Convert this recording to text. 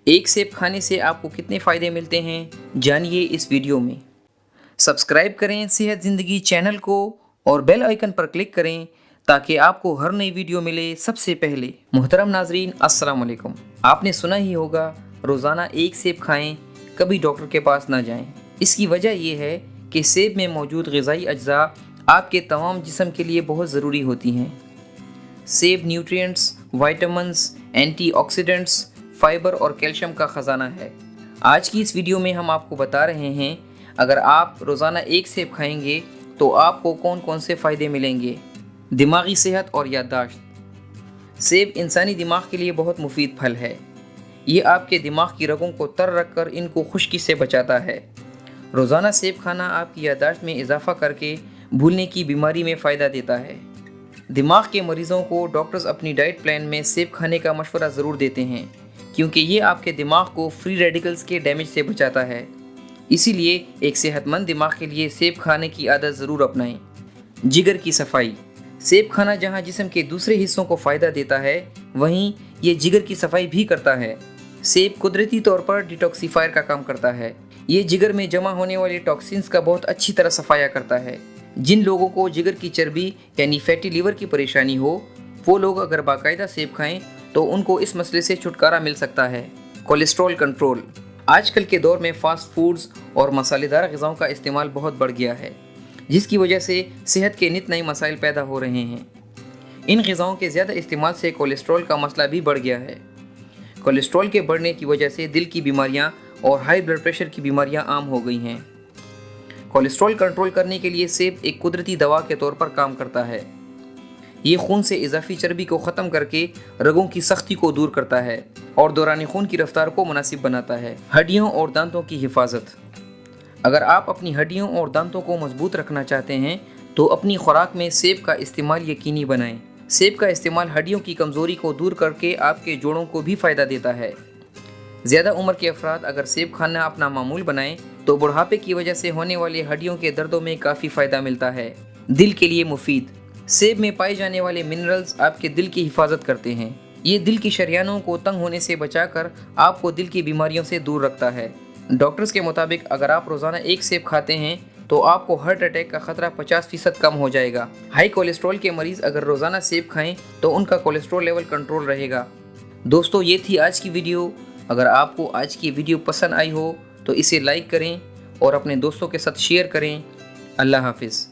ایک سیب کھانے سے آپ کو کتنے فائدے ملتے ہیں جانیے اس ویڈیو میں۔ سبسکرائب کریں صحت زندگی چینل کو اور بیل آئیکن پر کلک کریں تاکہ آپ کو ہر نئی ویڈیو ملے سب سے پہلے۔ محترم ناظرین السلام علیکم۔ آپ نے سنا ہی ہوگا روزانہ ایک سیب کھائیں، کبھی ڈاکٹر کے پاس نہ جائیں۔ اس کی وجہ یہ ہے کہ سیب میں موجود غذائی اجزاء آپ کے تمام جسم کے لیے بہت ضروری ہوتی ہیں۔ سیب nutrients, vitamins, antioxidants, fibre اور کیلشیم کا خزانہ ہے۔ آج کی اس ویڈیو میں ہم آپ کو بتا رہے ہیں اگر آپ روزانہ ایک سیب کھائیں گے تو آپ کو کون کون سے فائدے ملیں گے۔ دماغی صحت اور یادداشت۔ سیب انسانی دماغ کے لیے بہت مفید پھل ہے۔ یہ آپ کے دماغ کی رگوں کو تر رکھ کر ان کو خشکی سے بچاتا ہے۔ روزانہ سیب کھانا آپ کی یادداشت میں اضافہ کر کے بھولنے کی بیماری میں فائدہ دیتا ہے۔ دماغ کے مریضوں کو ڈاکٹرز اپنی ڈائٹ پلان میں سیب کھانے کا مشورہ ضرور دیتے ہیں کیونکہ یہ آپ کے دماغ کو فری ریڈیکلز کے ڈیمیج سے بچاتا ہے۔ اسی لیے ایک صحت مند دماغ کے لیے سیب کھانے کی عادت ضرور اپنائیں۔ جگر کی صفائی۔ سیب کھانا جہاں جسم کے دوسرے حصوں کو فائدہ دیتا ہے وہیں یہ جگر کی صفائی بھی کرتا ہے۔ سیب قدرتی طور پر ڈیٹاکسیفائر کا کام کرتا ہے۔ یہ جگر میں جمع ہونے والے ٹاکسینز کا بہت اچھی طرح صفایا کرتا ہے۔ جن لوگوں کو جگر کی چربی یعنی فیٹی لیور کی پریشانی ہو وہ لوگ اگر باقاعدہ سیب کھائیں تو ان کو اس مسئلے سے چھٹکارا مل سکتا ہے۔ Cholesterol control. آج کل کے دور میں فاسٹ فوڈز اور مسالے دار غذاؤں کا استعمال بہت بڑھ گیا ہے جس کی وجہ سے صحت کے نت نئے مسائل پیدا ہو رہے ہیں۔ ان غذاؤں کے زیادہ استعمال سے کولیسٹرول کا مسئلہ بھی بڑھ گیا ہے۔ کولیسٹرول کے بڑھنے کی وجہ سے دل کی بیماریاں اور ہائی بلڈ پریشر کی بیماریاں عام ہو گئی ہیں۔ کولیسٹرول کنٹرول کرنے کے لیے سیب ایک قدرتی دوا کے طور پر کام کرتا ہے۔ یہ خون سے اضافی چربی کو ختم کر کے رگوں کی سختی کو دور کرتا ہے اور دوران خون کی رفتار کو مناسب بناتا ہے۔ ہڈیوں اور دانتوں کی حفاظت۔ اگر آپ اپنی ہڈیوں اور دانتوں کو مضبوط رکھنا چاہتے ہیں تو اپنی خوراک میں سیب کا استعمال یقینی بنائیں۔ سیب کا استعمال ہڈیوں کی کمزوری کو دور کر کے آپ کے جوڑوں کو بھی فائدہ دیتا ہے۔ زیادہ عمر کے افراد اگر سیب کھانا اپنا معمول بنائیں تو بڑھاپے کی وجہ سے ہونے والے ہڈیوں کے دردوں میں کافی فائدہ ملتا ہے۔ دل کے لیے مفید۔ سیب میں پائے جانے والے منرلز آپ کے دل کی حفاظت کرتے ہیں۔ یہ دل کی شریانوں کو تنگ ہونے سے بچا کر آپ کو دل کی بیماریوں سے دور رکھتا ہے۔ ڈاکٹرز کے مطابق اگر آپ روزانہ ایک سیب کھاتے ہیں تو آپ کو ہارٹ اٹیک کا خطرہ 50% کم ہو جائے گا۔ ہائی کولیسٹرول کے مریض اگر روزانہ سیب کھائیں تو ان کا کولیسٹرول لیول کنٹرول رہے گا۔ دوستو یہ تھی آج کی ویڈیو۔ اگر آپ کو آج کی ویڈیو پسند آئی ہو تو اسے لائک کریں اور اپنے دوستوں کے ساتھ شیئر کریں۔ اللہ حافظ۔